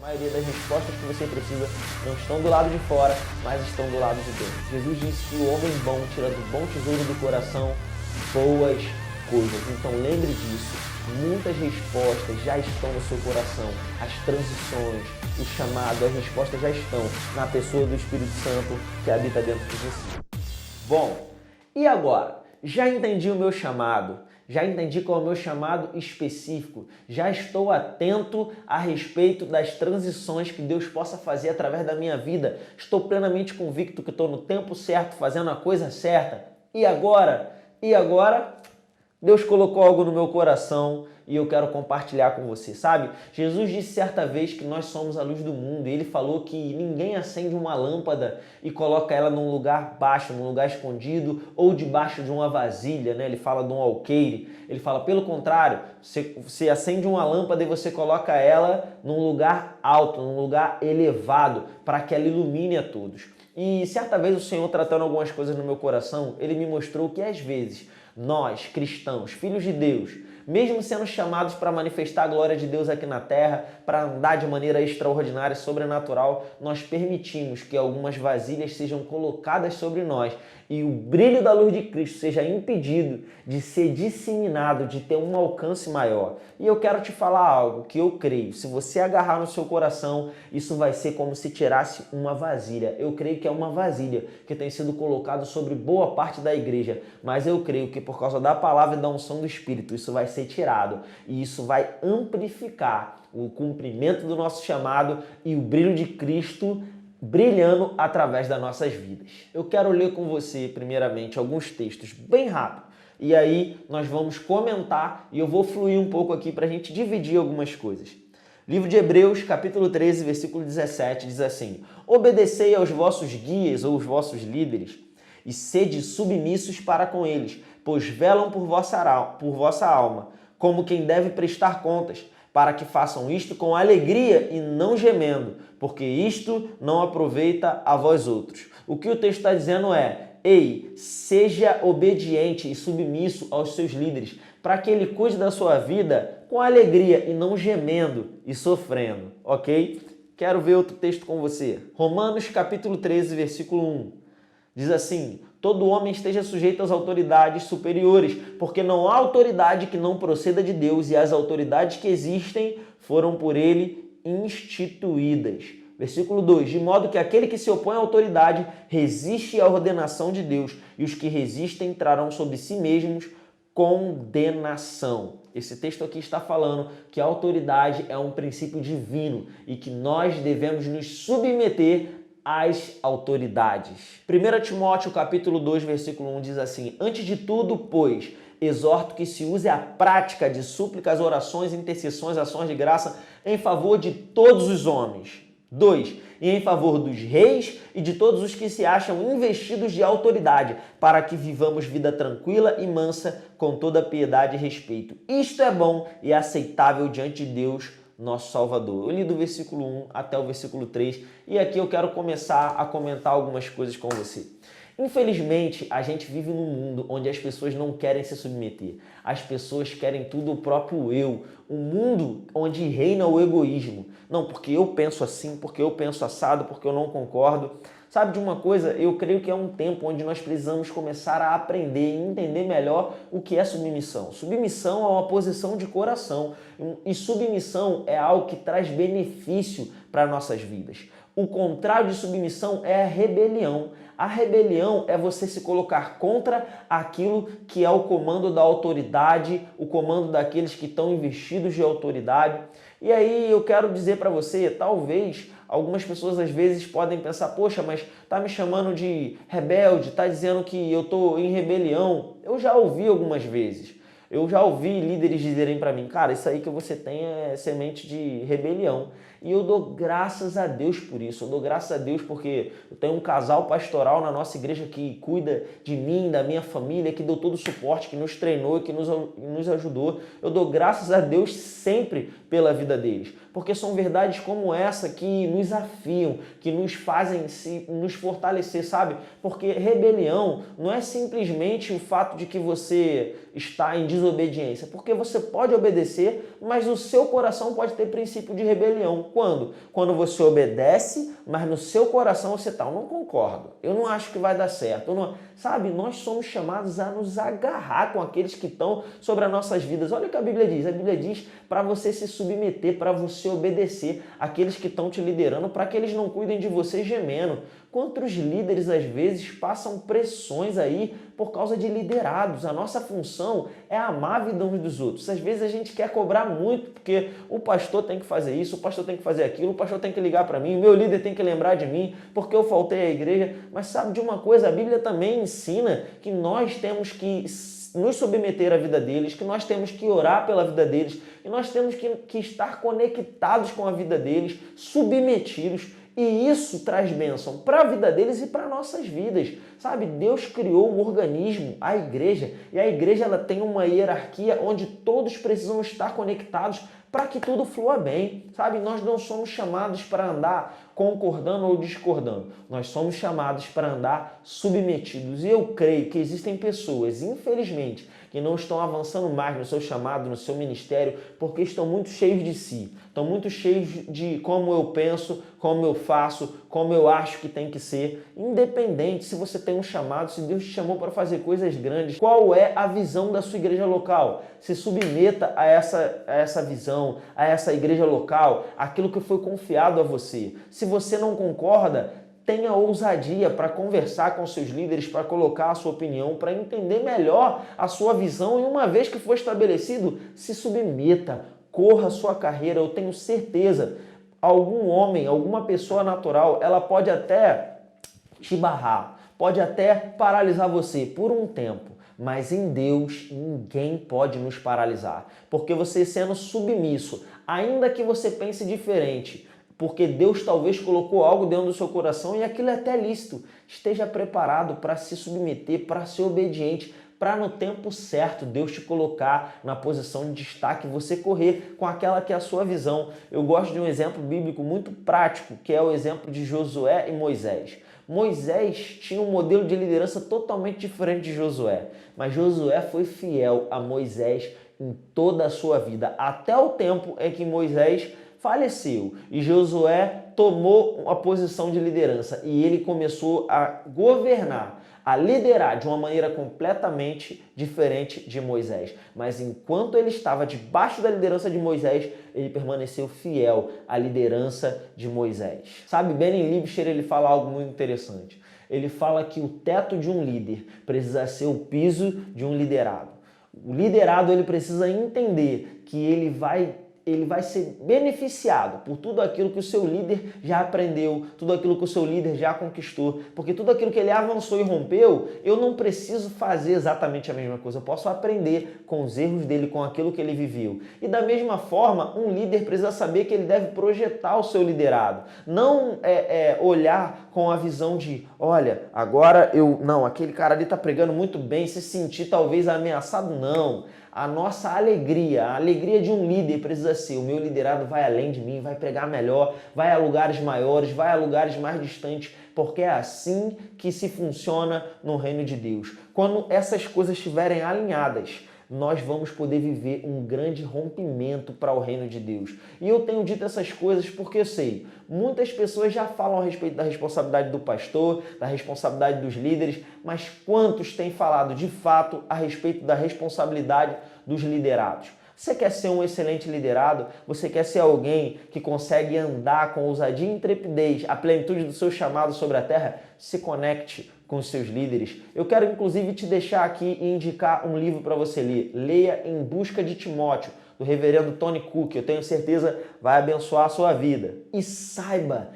A maioria das respostas que você precisa não estão do lado de fora, mas estão do lado de dentro. Jesus disse que o homem bom tira do bom tesouro do coração boas coisas. Então lembre disso. Muitas respostas já estão no seu coração. As transições, o chamado, as respostas já estão na pessoa do Espírito Santo que habita dentro de você. Bom, e agora? Já entendi o meu chamado. Já entendi qual é o meu chamado específico. Já estou atento a respeito das transições que Deus possa fazer através da minha vida. Estou plenamente convicto que estou no tempo certo, fazendo a coisa certa. E agora? Deus colocou algo no meu coração e eu quero compartilhar com você, sabe? Jesus disse certa vez que nós somos a luz do mundo e ele falou que ninguém acende uma lâmpada e coloca ela num lugar baixo, num lugar escondido ou debaixo de uma vasilha, né? Ele fala de um alqueire. Ele fala, pelo contrário, você acende uma lâmpada e você coloca ela num lugar alto, num lugar elevado, para que ela ilumine a todos. E certa vez o Senhor, tratando algumas coisas no meu coração, ele me mostrou que às vezes nós, cristãos, filhos de Deus, mesmo sendo chamados para manifestar a glória de Deus aqui na terra, para andar de maneira extraordinária e sobrenatural, nós permitimos que algumas vasilhas sejam colocadas sobre nós e o brilho da luz de Cristo seja impedido de ser disseminado, de ter um alcance maior. E eu quero te falar algo que eu creio. Se você agarrar no seu coração, isso vai ser como se tirasse uma vasilha. Eu creio que é uma vasilha que tem sido colocada sobre boa parte da igreja, mas eu creio que por causa da palavra e da unção do Espírito, isso vai ser tirado e isso vai amplificar o cumprimento do nosso chamado e o brilho de Cristo brilhando através das nossas vidas. Eu quero ler com você, primeiramente, alguns textos bem rápido. E aí nós vamos comentar e eu vou fluir um pouco aqui para a gente dividir algumas coisas. Livro de Hebreus, capítulo 13, versículo 17, diz assim: obedecei aos vossos guias ou os vossos líderes e sede submissos para com eles, pois velam por vossa alma, como quem deve prestar contas, para que façam isto com alegria e não gemendo, porque isto não aproveita a vós outros. O que o texto está dizendo é, ei, seja obediente e submisso aos seus líderes, para que ele cuide da sua vida com alegria e não gemendo e sofrendo, ok? Quero ver outro texto com você. Romanos capítulo 13, versículo 1. Diz assim, todo homem esteja sujeito às autoridades superiores, porque não há autoridade que não proceda de Deus e as autoridades que existem foram por ele instituídas. Versículo 2, de modo que aquele que se opõe à autoridade resiste à ordenação de Deus e os que resistem trarão sobre si mesmos condenação. Esse texto aqui está falando que a autoridade é um princípio divino e que nós devemos nos submeter às autoridades. 1 Timóteo capítulo 2, versículo 1 diz assim, antes de tudo, pois, exorto que se use a prática de súplicas, orações, intercessões, ações de graça em favor de todos os homens. 2. E em favor dos reis e de todos os que se acham investidos de autoridade, para que vivamos vida tranquila e mansa, com toda piedade e respeito. Isto é bom e aceitável diante de Deus, nosso Salvador. Eu li do versículo 1 até o versículo 3 e aqui eu quero começar a comentar algumas coisas com você. Infelizmente, a gente vive num mundo onde as pessoas não querem se submeter. As pessoas querem tudo o próprio eu. Um mundo onde reina o egoísmo. Não, porque eu penso assim, porque eu penso assado, porque eu não concordo. Sabe de uma coisa? Eu creio que é um tempo onde nós precisamos começar a aprender e entender melhor o que é submissão. Submissão é uma posição de coração e submissão é algo que traz benefício para nossas vidas. O contrário de submissão é a rebelião. A rebelião é você se colocar contra aquilo que é o comando da autoridade, o comando daqueles que estão investidos de autoridade. E aí eu quero dizer para você, talvez algumas pessoas às vezes podem pensar, poxa, mas tá me chamando de rebelde, tá dizendo que eu tô em rebelião. Eu já ouvi algumas vezes. Eu já ouvi líderes dizerem para mim, cara, isso aí que você tem é semente de rebelião. E eu dou graças a Deus por isso. Eu dou graças a Deus porque eu tenho um casal pastoral na nossa igreja que cuida de mim, da minha família, que deu todo o suporte, que nos treinou, que nos ajudou. Eu dou graças a Deus sempre pela vida deles. porque são verdades como essa que nos afiam, que nos fazem nos fortalecer, sabe? Porque rebelião não é simplesmente o fato de que você está em desobediência, porque você pode obedecer, mas o seu coração pode ter princípio de rebelião. Quando? Quando você obedece, mas no seu coração você está, eu não concordo, eu não acho que vai dar certo, sabe? Nós somos chamados a nos agarrar com aqueles que estão sobre as nossas vidas. Olha o que a Bíblia diz para você se submeter, para você obedecer àqueles que estão te liderando, para que eles não cuidem de você gemendo. Quantos líderes às vezes passam pressões aí por causa de liderados? A nossa função é amar a vida uns dos outros. Às vezes a gente quer cobrar muito, porque o pastor tem que fazer isso, o pastor tem que fazer aquilo, o pastor tem que ligar para mim, o meu líder tem que lembrar de mim, porque eu faltei à igreja. Mas sabe de uma coisa? A Bíblia também ensina que nós temos que nos submeter à vida deles, que nós temos que orar pela vida deles, que nós temos que estar conectados com a vida deles, submetidos. E isso traz bênção para a vida deles e para nossas vidas, sabe? Deus criou um organismo, a igreja, e a igreja ela tem uma hierarquia onde todos precisam estar conectados para que tudo flua bem, sabe? Nós não somos chamados para andar concordando ou discordando, nós somos chamados para andar submetidos. E eu creio que existem pessoas, infelizmente, que não estão avançando mais no seu chamado, no seu ministério, porque estão muito cheios de si, estão muito cheios de como eu penso, como eu faço, como eu acho que tem que ser. Independente se você tem um chamado, se Deus te chamou para fazer coisas grandes, qual é a visão da sua igreja local? Se submeta a essa visão, a essa igreja local, aquilo que foi confiado a você. Se você não concorda, tenha ousadia para conversar com seus líderes, para colocar a sua opinião, para entender melhor a sua visão, e uma vez que for estabelecido, se submeta, corra a sua carreira. Eu tenho certeza, algum homem, alguma pessoa natural, ela pode até te barrar, pode até paralisar você por um tempo, mas em Deus ninguém pode nos paralisar, porque você sendo submisso, ainda que você pense diferente, porque Deus talvez colocou algo dentro do seu coração e aquilo é até lícito. Esteja preparado para se submeter, para ser obediente, para no tempo certo Deus te colocar na posição de destaque, você correr com aquela que é a sua visão. Eu gosto de um exemplo bíblico muito prático, que é o exemplo de Josué e Moisés. Moisés tinha um modelo de liderança totalmente diferente de Josué, mas Josué foi fiel a Moisés em toda a sua vida, até o tempo em que Moisés faleceu e Josué tomou a posição de liderança e ele começou a governar, a liderar de uma maneira completamente diferente de Moisés. Mas enquanto ele estava debaixo da liderança de Moisés, ele permaneceu fiel à liderança de Moisés. Sabe, Benny Liebscher, ele fala algo muito interessante. Ele fala que o teto de um líder precisa ser o piso de um liderado. O liderado ele precisa entender que ele vai ser beneficiado por tudo aquilo que o seu líder já aprendeu, tudo aquilo que o seu líder já conquistou, porque tudo aquilo que ele avançou e rompeu, eu não preciso fazer exatamente a mesma coisa, eu posso aprender com os erros dele, com aquilo que ele viveu. E da mesma forma, um líder precisa saber que ele deve projetar o seu liderado, não olhar com a visão de, olha, agora aquele cara ali está pregando muito bem, se sentir talvez ameaçado, não. A nossa alegria, a alegria de um líder precisa ser, o meu liderado vai além de mim, vai pregar melhor, vai a lugares maiores, vai a lugares mais distantes, porque é assim que se funciona no reino de Deus. Quando essas coisas estiverem alinhadas, nós vamos poder viver um grande rompimento para o reino de Deus. E eu tenho dito essas coisas porque eu sei, muitas pessoas já falam a respeito da responsabilidade do pastor, da responsabilidade dos líderes, mas quantos têm falado de fato a respeito da responsabilidade dos liderados? Você quer ser um excelente liderado? Você quer ser alguém que consegue andar com ousadia e intrepidez, a plenitude do seu chamado sobre a terra? Se conecte com os seus líderes. Eu quero inclusive te deixar aqui e indicar um livro para você ler. Leia Em Busca de Timóteo, do reverendo Tony Cook. Eu tenho certeza vai abençoar a sua vida. E saiba,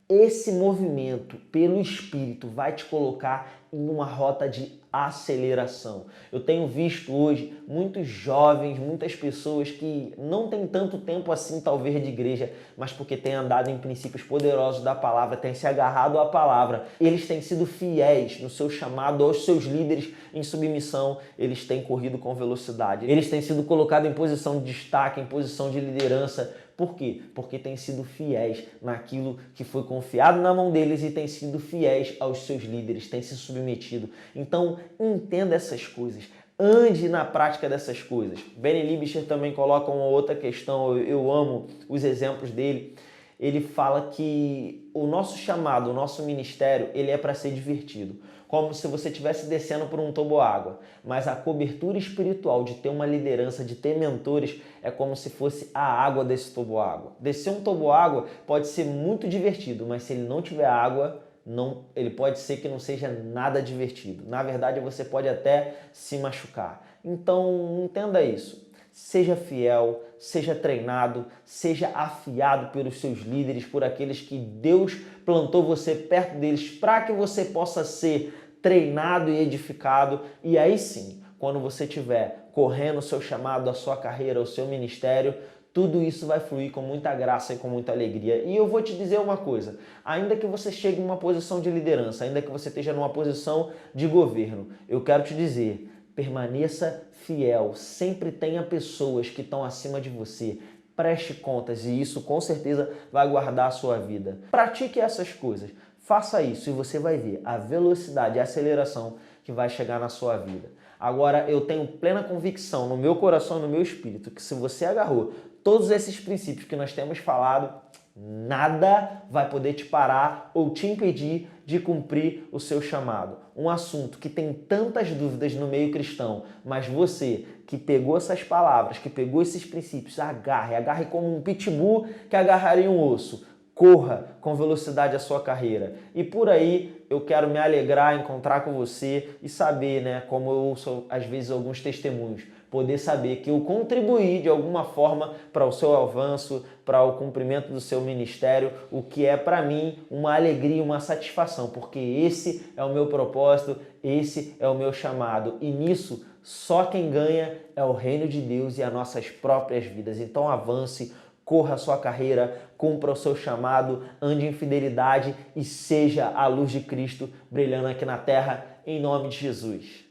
esse movimento pelo Espírito vai te colocar em uma rota de aceleração. Eu tenho visto hoje muitos jovens, muitas pessoas que não têm tanto tempo assim talvez de igreja, mas porque têm andado em princípios poderosos da palavra, têm se agarrado à palavra, eles têm sido fiéis no seu chamado aos seus líderes em submissão, eles têm corrido com velocidade, eles têm sido colocados em posição de destaque, em posição de liderança, Por quê? Porque têm sido fiéis naquilo que foi confiado na mão deles e têm sido fiéis aos seus líderes, têm se submetido. Então, entenda essas coisas. Ande na prática dessas coisas. Benny Liebscher também coloca uma outra questão, eu amo os exemplos dele. Ele fala que o nosso chamado, o nosso ministério, ele é para ser divertido. Como se você estivesse descendo por um toboágua. Mas a cobertura espiritual de ter uma liderança, de ter mentores, é como se fosse a água desse toboágua. Descer um toboágua pode ser muito divertido, mas se ele não tiver água, ele pode ser que não seja nada divertido. Na verdade, você pode até se machucar. Então, entenda isso. Seja fiel, seja treinado, seja afiado pelos seus líderes, por aqueles que Deus plantou você perto deles, para que você possa ser treinado e edificado. E aí sim, quando você estiver correndo o seu chamado, a sua carreira, o seu ministério, tudo isso vai fluir com muita graça e com muita alegria. E eu vou te dizer uma coisa, ainda que você chegue em uma posição de liderança, ainda que você esteja numa posição de governo, eu quero te dizer, permaneça fiel, sempre tenha pessoas que estão acima de você, preste contas e isso com certeza vai guardar a sua vida. Pratique essas coisas, faça isso e você vai ver a velocidade e a aceleração que vai chegar na sua vida. Agora, eu tenho plena convicção no meu coração e no meu espírito que se você agarrou todos esses princípios que nós temos falado, nada vai poder te parar ou te impedir de cumprir o seu chamado. Um assunto que tem tantas dúvidas no meio cristão, mas você que pegou essas palavras, que pegou esses princípios, agarre como um pitbull que agarraria um osso. Corra com velocidade a sua carreira. E por aí eu quero me alegrar, encontrar com você e saber, né, como eu ouço às vezes alguns testemunhos, poder saber que eu contribuí de alguma forma para o seu avanço, para o cumprimento do seu ministério, o que é para mim uma alegria, uma satisfação, porque esse é o meu propósito, esse é o meu chamado. E nisso, só quem ganha é o reino de Deus e as nossas próprias vidas. Então avance, corra a sua carreira, cumpra o seu chamado, ande em fidelidade e seja a luz de Cristo brilhando aqui na terra, em nome de Jesus.